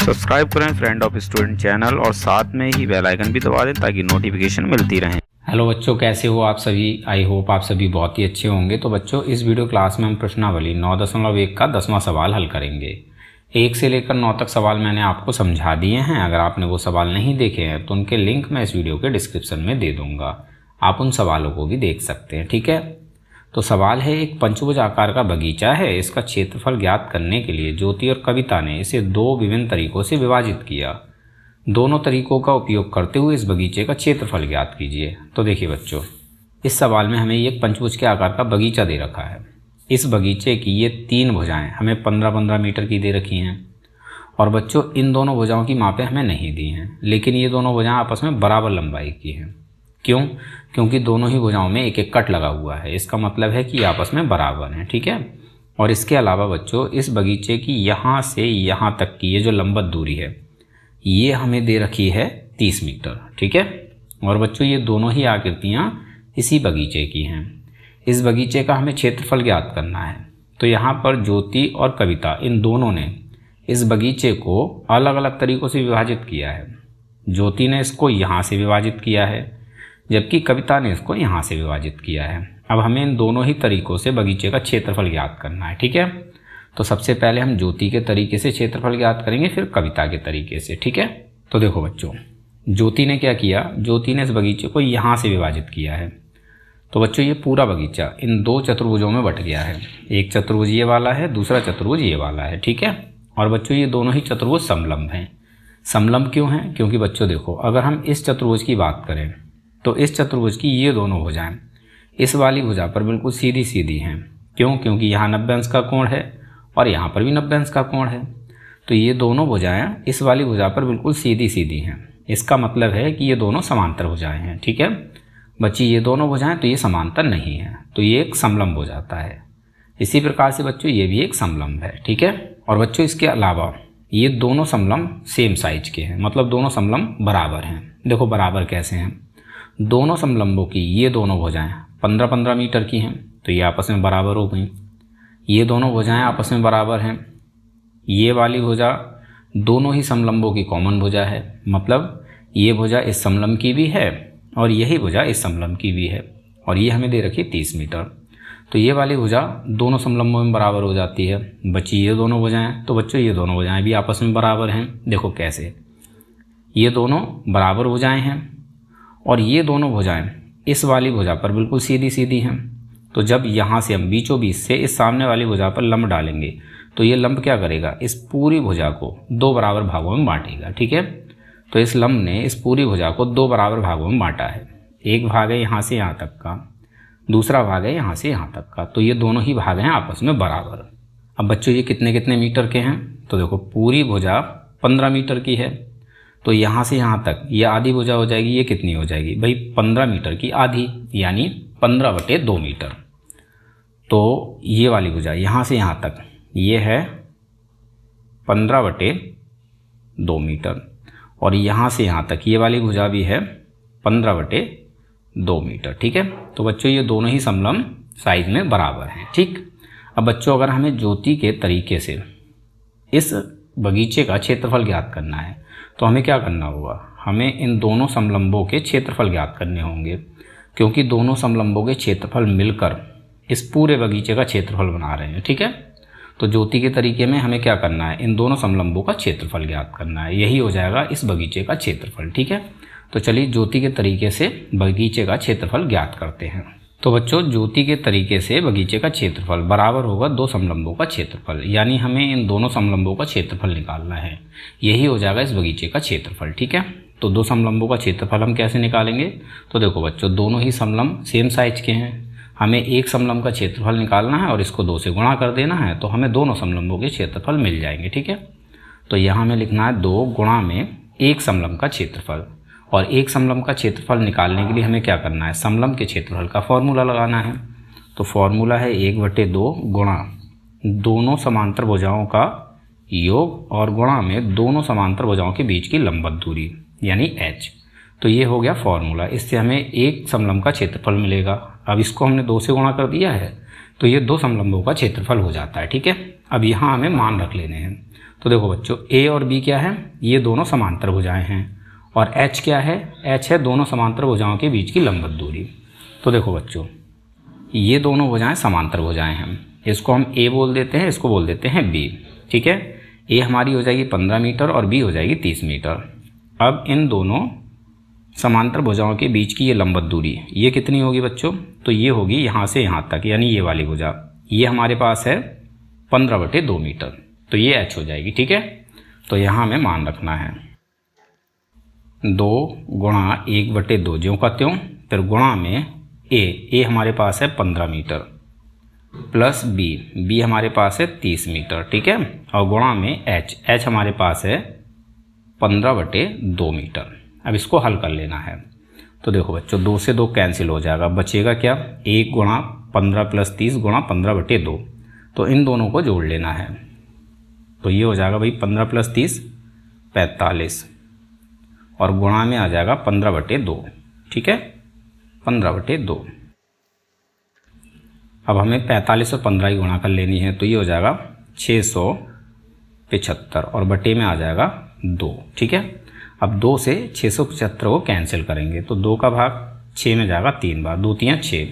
Subscribe करें friend of student channel और साथ में ही बेल आइकन भी दबा दें ताकि नोटिफिकेशन मिलती रहे। हेलो बच्चों, कैसे हो आप सभी। आई होप आप सभी बहुत ही अच्छे होंगे। तो बच्चों, इस वीडियो क्लास में हम प्रश्नावली 9.1 का 10वां सवाल हल करेंगे। 1 से लेकर 9 तक सवाल मैंने आपको समझा दिए हैं। अगर आपने वो सवाल नहीं देखे हैं तो उनके लिंक मैं इस वीडियो के डिस्क्रिप्शन में दे दूँगा, आप उन सवालों को भी देख सकते हैं। ठीक है, तो सवाल है, एक पंचभुज आकार का बगीचा है, इसका क्षेत्रफल ज्ञात करने के लिए ज्योति और कविता ने इसे 2 विभिन्न तरीकों से विभाजित किया। दोनों तरीकों का उपयोग करते हुए इस बगीचे का क्षेत्रफल ज्ञात कीजिए। तो देखिए बच्चों, इस सवाल में हमें एक पंचभुज के आकार का बगीचा दे रखा है। इस बगीचे की ये 3 भुजाएं हमें 15-15 मीटर की दे रखी हैं। और बच्चों, इन दोनों भुजाओं की मापें हमें नहीं दी हैं, लेकिन ये दोनों भुजाएं आपस में बराबर लंबाई की हैं। क्यों? क्योंकि दोनों ही भुजाओं में एक एक कट लगा हुआ है। इसका मतलब है कि आपस में बराबर हैं। ठीक है, और इसके अलावा बच्चों, इस बगीचे की यहाँ से यहाँ तक की ये जो लंबवत दूरी है, ये हमें दे रखी है 30 मीटर। ठीक है, और बच्चों, ये दोनों ही आकृतियाँ इसी बगीचे की हैं। इस बगीचे का हमें क्षेत्रफल ज्ञात करना है। तो यहाँ पर ज्योति और कविता, इन दोनों ने इस बगीचे को अलग अलग तरीक़ों से विभाजित किया है। ज्योति ने इसको यहाँ से विभाजित किया है, जबकि कविता ने इसको यहाँ से विभाजित किया है। अब हमें इन दोनों ही तरीक़ों से बगीचे का क्षेत्रफल ज्ञात करना है। ठीक है, तो सबसे पहले हम ज्योति के तरीके से क्षेत्रफल ज्ञात करेंगे, फिर कविता के तरीके से। ठीक है, तो देखो बच्चों, ज्योति ने क्या किया, ज्योति ने इस बगीचे को यहाँ से विभाजित किया है। तो बच्चों, ये पूरा बगीचा इन 2 चतुर्भुजों में बट गया है। एक चतुर्भुज ये वाला है, दूसरा चतुर्भुज ये वाला है। ठीक है, और बच्चों, ये दोनों ही चतुर्भुज समलंब हैं। समलंब क्यों हैं? क्योंकि बच्चों देखो, अगर हम इस चतुर्भुज की बात करें तो इस चतुर्भुज की ये दोनों भुजाएं इस वाली भुजा पर बिल्कुल सीधी सीधी हैं। क्यों? क्योंकि यहाँ 90 अंश का कोण है और यहाँ पर भी 90 अंश का कोण है। तो ये दोनों भुजाएं इस वाली भुजा पर बिल्कुल सीधी सीधी हैं। इसका मतलब है कि ये दोनों समांतर भुजाएं हैं। ठीक है बच्ची, ये दोनों भुजाएं तो ये समांतर नहीं है, तो ये एक समलंब हो जाता है। इसी प्रकार से बच्चों, ये भी एक समलंब है। ठीक है, और बच्चों, इसके अलावा ये दोनों समलंब सेम साइज के हैं, मतलब दोनों समलंब बराबर हैं। देखो बराबर कैसे हैं, दोनों समलंबों की ये दोनों भुजाएं 15-15 मीटर की हैं, तो ये आपस में बराबर हो गई। ये दोनों भुजाएं आपस में बराबर हैं। ये वाली भुजा दोनों ही समलंबों की कॉमन भुजा है, मतलब ये भुजा इस समलंब की भी है और यही भुजा इस समलंब की भी है, और ये हमें दे रखी 30 मीटर। तो ये वाली भुजा दोनों समलंबों में बराबर हो जाती है। बच्ची, ये दोनों भुजाएं, तो बच्चों ये दोनों भुजाएं भी आपस में बराबर हैं। देखो कैसे, ये दोनों बराबर भुजाएं हैं और ये दोनों भुजाएं इस वाली भुजा पर बिल्कुल सीधी सीधी हैं। तो जब यहाँ से हम बीचों बीच से इस सामने वाली भुजा पर लंब डालेंगे तो ये लंब क्या करेगा, इस पूरी भुजा को 2 बराबर भागों में बांटेगा। ठीक है, तो इस लंब ने इस पूरी भुजा को 2 बराबर भागों में बांटा है। एक भाग है यहाँ से यहाँ तक का, दूसरा भाग है यहाँ से यहाँ तक का। तो ये दोनों ही भाग हैं आपस में बराबर। अब बच्चों, ये कितने कितने मीटर के हैं? तो देखो, पूरी भुजा 15 मीटर की है, तो यहाँ से यहाँ तक ये आधी भुजा हो जाएगी। ये कितनी हो जाएगी भाई? 15 मीटर की आधी, यानी 15/2 मीटर। तो ये वाली भुजा यहाँ से यहाँ तक ये है 15/2 मीटर, और यहाँ से यहाँ तक ये वाली भुजा भी है 15/2 मीटर। ठीक है, तो बच्चों, ये दोनों ही समलंब साइज में बराबर हैं। ठीक, अब बच्चों, अगर हमें ज्योति के तरीके से इस बगीचे का क्षेत्रफल ज्ञात करना है तो हमें क्या करना होगा, हमें इन दोनों समलंबों के क्षेत्रफल ज्ञात करने होंगे, क्योंकि दोनों समलंबों के क्षेत्रफल मिलकर इस पूरे बगीचे का क्षेत्रफल बना रहे हैं। ठीक है, तो ज्योति के तरीके में हमें क्या करना है, इन दोनों समलंबों का क्षेत्रफल ज्ञात करना है। यही हो जाएगा इस बगीचे का क्षेत्रफल। ठीक है, तो चलिए ज्योति के तरीके से बगीचे का क्षेत्रफल ज्ञात करते हैं। तो बच्चों, ज्योति के तरीके से बगीचे का क्षेत्रफल बराबर होगा 2 समलंबों का क्षेत्रफल, यानी हमें इन दोनों समलंबों का क्षेत्रफल निकालना है। यही हो जाएगा इस बगीचे का क्षेत्रफल। ठीक है, तो 2 समलंबों का क्षेत्रफल हम कैसे निकालेंगे? तो देखो बच्चों, दोनों ही समलंब सेम साइज के हैं। हमें एक समलंब का क्षेत्रफल निकालना है और इसको 2 से गुणा कर देना है, तो हमें दोनों समलंबों के क्षेत्रफल मिल जाएंगे। ठीक है, तो यहाँ हमें लिखना है 2 गुणा में एक समलंब का क्षेत्रफल, और एक समलंब का क्षेत्रफल निकालने के लिए हमें क्या करना है, समलंब के क्षेत्रफल का फॉर्मूला लगाना है। तो फॉर्मूला है 1/2 गुणा दोनों समांतर भुजाओं का योग और गुणा में दोनों समांतर भुजाओं के बीच की लंबवत दूरी, यानी h। तो ये हो गया फॉर्मूला। इससे हमें एक समलंब का क्षेत्रफल मिलेगा। अब इसको हमने 2 से गुणा कर दिया है, तो ये 2 समलंबों का क्षेत्रफल हो जाता है। ठीक है, अब यहाँ हमें मान रख लेने हैं। तो देखो बच्चों ए और बी क्या है, ये दोनों समांतर भुजाएं हैं, और एच क्या है, एच है दोनों समांतर भुजाओं के बीच की लंबवत दूरी। तो देखो बच्चों ये दोनों भुजाएं समांतर भुजाएं हैं, इसको हम ए बोल देते हैं, इसको बोल देते हैं बी। ठीक है, ए हमारी हो जाएगी 15 मीटर और बी हो जाएगी 30 मीटर। अब इन दोनों समांतर भुजाओं के बीच की ये लंबवत दूरी ये कितनी होगी बच्चों, तो ये होगी यहाँ से यहाँ तक, यानी ये वाली भुजा ये हमारे पास है 15/2 मीटर, तो ये एच हो जाएगी। ठीक है, तो यहाँ हमें मान रखना है 2 गुणा 1/2 ज्यों का त्यों, फिर गुणा में ए हमारे पास है 15 मीटर प्लस बी हमारे पास है 30 मीटर। ठीक है, और गुणा में एच हमारे पास है 15/2 मीटर। अब इसको हल कर लेना है। तो देखो बच्चों 2 से 2 कैंसिल हो जाएगा, बचेगा क्या, 1 गुणा 15 + 30 गुणा 15/2। तो इन दोनों को जोड़ लेना है, तो ये हो जाएगा भाई 15 + 30 45 और गुणा में आ जाएगा 15/2। ठीक है, 15/2। अब हमें 45 और 15 की गुणा कर लेनी है, तो ये हो जाएगा 675 और बटे में आ जाएगा 2। ठीक है, अब 2 से 675 को कैंसिल करेंगे, तो 2 का भाग 6 में जाएगा 3 बार, 2 3 6,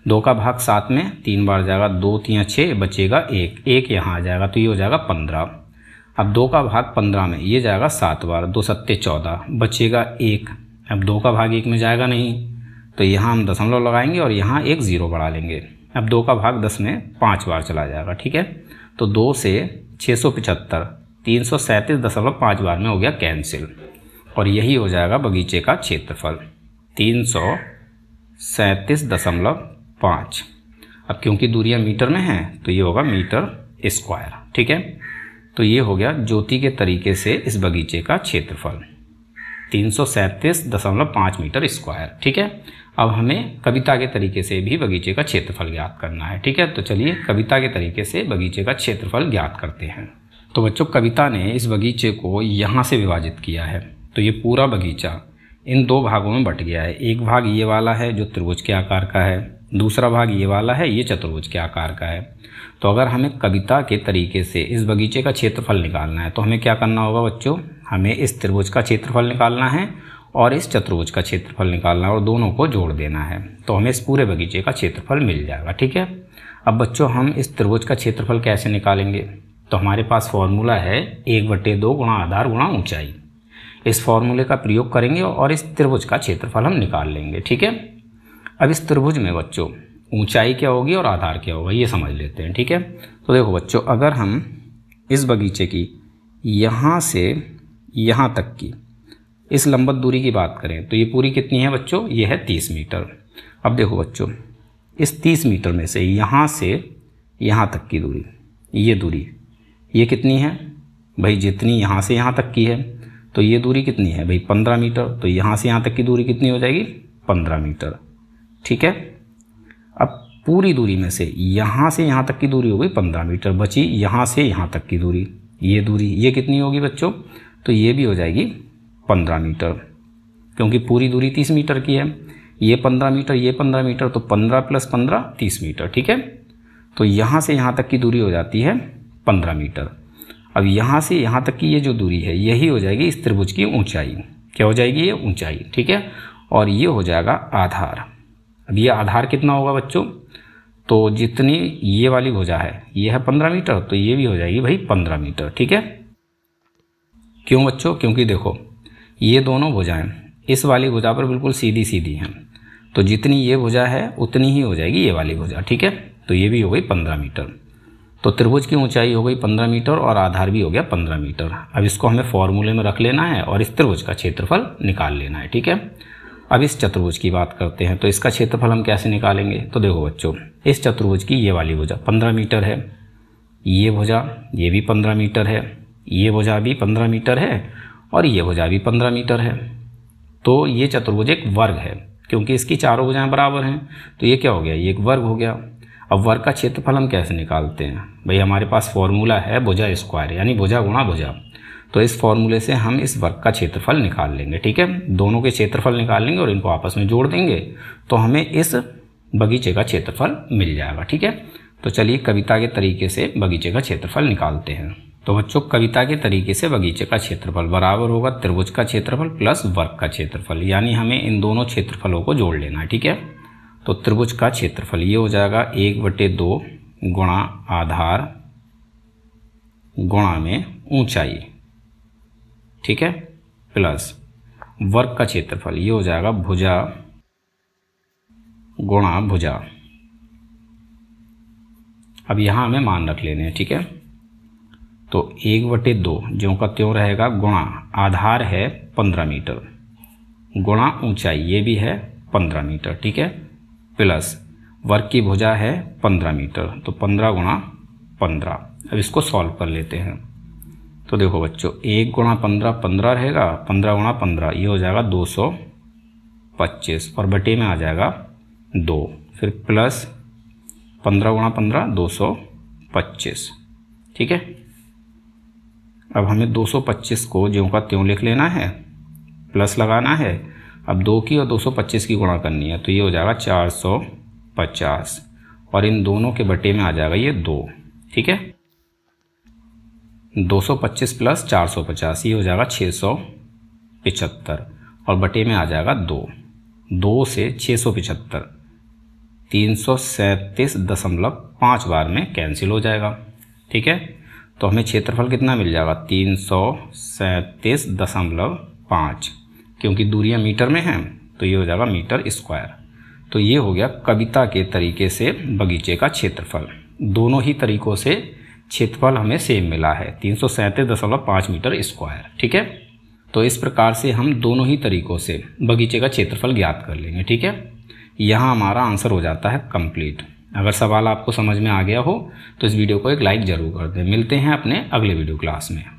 2 का भाग 7 में 3 बार जाएगा, 2 3 6, बचेगा 1 यहाँ आ जाएगा, तो ये हो जाएगा 15। अब 2 का भाग 15 में ये जाएगा 7 बार, 2 7 14, बचेगा 1। अब 2 का भाग 1 में जाएगा नहीं, तो यहाँ हम दशमलव लगाएंगे और यहाँ एक 0 बढ़ा लेंगे। अब 2 का भाग 10 में 5 बार चला जाएगा। ठीक है, तो 2 से 675 337.5 बार में हो गया कैंसिल, और यही हो जाएगा बगीचे का क्षेत्रफल 337.5। अब क्योंकि दूरियां मीटर में हैं तो ये होगा मीटर स्क्वायर। ठीक है, तो ये हो गया ज्योति के तरीके से इस बगीचे का क्षेत्रफल 337.5 मीटर स्क्वायर। ठीक है, अब हमें कविता के तरीके से भी बगीचे का क्षेत्रफल ज्ञात करना है। ठीक है, तो चलिए कविता के तरीके से बगीचे का क्षेत्रफल ज्ञात करते हैं। तो बच्चों कविता ने इस बगीचे को यहाँ से विभाजित किया है, तो ये पूरा बगीचा इन 2 भागों में बट गया है। एक भाग ये वाला है जो त्रिभुज के आकार का है, दूसरा भाग ये वाला है ये चतुर्भुज के आकार का है। तो अगर हमें कविता के तरीके से इस बगीचे का क्षेत्रफल निकालना है तो हमें क्या करना होगा बच्चों, हमें इस त्रिभुज का क्षेत्रफल निकालना है और इस चतुर्भुज का क्षेत्रफल निकालना है और दोनों को जोड़ देना है, तो हमें इस पूरे बगीचे का क्षेत्रफल मिल जाएगा। ठीक है, अब बच्चों हम इस त्रिभुज का क्षेत्रफल कैसे निकालेंगे, तो हमारे पास फॉर्मूला है 1/2 गुणा आधार गुणा ऊंचाई। इस फॉर्मूले का प्रयोग करेंगे और इस त्रिभुज का क्षेत्रफल हम निकाल लेंगे। ठीक है, अब इस त्रिभुज में बच्चों ऊंचाई क्या होगी और आधार क्या होगा ये समझ लेते हैं। ठीक है, तो देखो बच्चों अगर हम इस बगीचे की यहाँ से यहाँ तक की इस लंबवत दूरी की बात करें तो ये पूरी कितनी है बच्चों, ये है 30 मीटर। अब देखो बच्चों इस 30 मीटर में से यहाँ तक की दूरी, ये दूरी ये कितनी है भाई, जितनी यहाँ से यहाँ तक की है, तो ये दूरी कितनी है भाई 15 मीटर, तो यहाँ से यहाँ तक की दूरी कितनी हो जाएगी 15 मीटर। ठीक है, अब पूरी दूरी में से यहाँ तक की दूरी हो गई 15 मीटर, बची यहाँ से यहाँ तक की दूरी, ये दूरी ये कितनी होगी बच्चों, तो ये भी हो जाएगी 15 मीटर, क्योंकि पूरी दूरी 30 मीटर की है, ये 15 मीटर ये 15 मीटर, तो 15 + 15 30 मीटर। ठीक है, तो यहाँ से यहाँ तक की दूरी हो जाती है 15 मीटर। अब यहाँ से यहाँ तक की ये जो दूरी है यही हो जाएगी इस त्रिभुज की ऊंचाई, क्या हो जाएगी ये ऊंचाई। ठीक है, और ये हो जाएगा आधार। अब ये आधार कितना होगा बच्चों, तो जितनी ये वाली भुजा है ये है 15 मीटर, तो ये भी हो जाएगी भाई 15 मीटर। ठीक है, क्यों बच्चों, क्योंकि देखो ये दोनों भुजाएं इस वाली भुजा पर बिल्कुल सीधी सीधी हैं, तो जितनी ये भुजा है उतनी ही हो जाएगी ये वाली भुजा। ठीक है, तो ये भी हो गई 15 मीटर। तो त्रिभुज की ऊंचाई हो गई 15 मीटर और आधार भी हो गया 15 मीटर। अब इसको हमें फॉर्मूले में रख लेना है और इस त्रिभुज का क्षेत्रफल निकाल लेना है। ठीक है, अब इस चतुर्भुज की बात करते हैं, तो इसका क्षेत्रफल हम कैसे निकालेंगे, तो देखो बच्चों इस चतुर्भुज की ये वाली भुजा 15 मीटर है, ये भुजा ये भी 15 मीटर है, ये भुजा भी 15 मीटर है और ये भुजा भी 15 मीटर है। तो ये चतुर्भुज एक वर्ग है, क्योंकि इसकी चारों भुजाएं बराबर हैं, तो ये क्या हो गया, ये एक वर्ग हो गया। अब वर्ग का क्षेत्रफल हम कैसे निकालते हैं भाई, हमारे पास फॉर्मूला है भुजा स्क्वायर, यानी भुजा गुणा भुजा। तो इस फॉर्मूले से हम इस वर्ग का क्षेत्रफल निकाल लेंगे। ठीक है, दोनों के क्षेत्रफल निकाल लेंगे और इनको आपस में जोड़ देंगे तो हमें इस बगीचे का क्षेत्रफल मिल जाएगा। ठीक है, तो चलिए कविता के तरीके से बगीचे का क्षेत्रफल निकालते हैं। तो बच्चों कविता के तरीके से बगीचे का क्षेत्रफल बराबर होगा त्रिभुज का क्षेत्रफल प्लस वर्ग का क्षेत्रफल, यानी हमें इन दोनों क्षेत्रफलों को जोड़ लेना है। ठीक है, तो त्रिभुज का क्षेत्रफल ये हो जाएगा 1/2 गुणा आधार गुणा में ऊंचाई, ठीक है, प्लस वर्ग का क्षेत्रफल ये हो जाएगा भुजा गुणा भुजा। अब यहाँ हमें मान रख लेने हैं। ठीक है, तो 1/2 ज्यों का त्यों रहेगा गुणा आधार है 15 मीटर गुणा ऊंचाई ये भी है 15 मीटर, ठीक है, प्लस वर्ग की भुजा है 15 मीटर, तो 15 गुणा 15। अब इसको सॉल्व कर लेते हैं। तो देखो बच्चों 1 गुणा 15 15 रहेगा, 15 गुणा 15 ये हो जाएगा 225 और बटे में आ जाएगा 2, फिर प्लस 15 गुणा 15 225। ठीक है, अब हमें 225 को ज्यों का त्यों लिख लेना है, प्लस लगाना है। अब 2 की और 225 की गुणा करनी है, तो ये हो जाएगा 450 और इन दोनों के बटे में आ जाएगा ये 2। ठीक है, 225 प्लस 450 ये हो जाएगा 675 और बटे में आ जाएगा 2। 2 से 675 337.5 बार में कैंसिल हो जाएगा। ठीक है, तो हमें क्षेत्रफल कितना मिल जाएगा 337.5, क्योंकि दूरियां मीटर में हैं तो ये हो जाएगा मीटर स्क्वायर। तो ये हो गया कविता के तरीके से बगीचे का क्षेत्रफल। दोनों ही तरीकों से क्षेत्रफल हमें सेम मिला है 337.5 मीटर स्क्वायर। ठीक है, तो इस प्रकार से हम दोनों ही तरीकों से बगीचे का क्षेत्रफल ज्ञात कर लेंगे। ठीक है, यहाँ हमारा आंसर हो जाता है कंप्लीट। अगर सवाल आपको समझ में आ गया हो तो इस वीडियो को एक लाइक ज़रूर कर दें। मिलते हैं अपने अगले वीडियो क्लास में।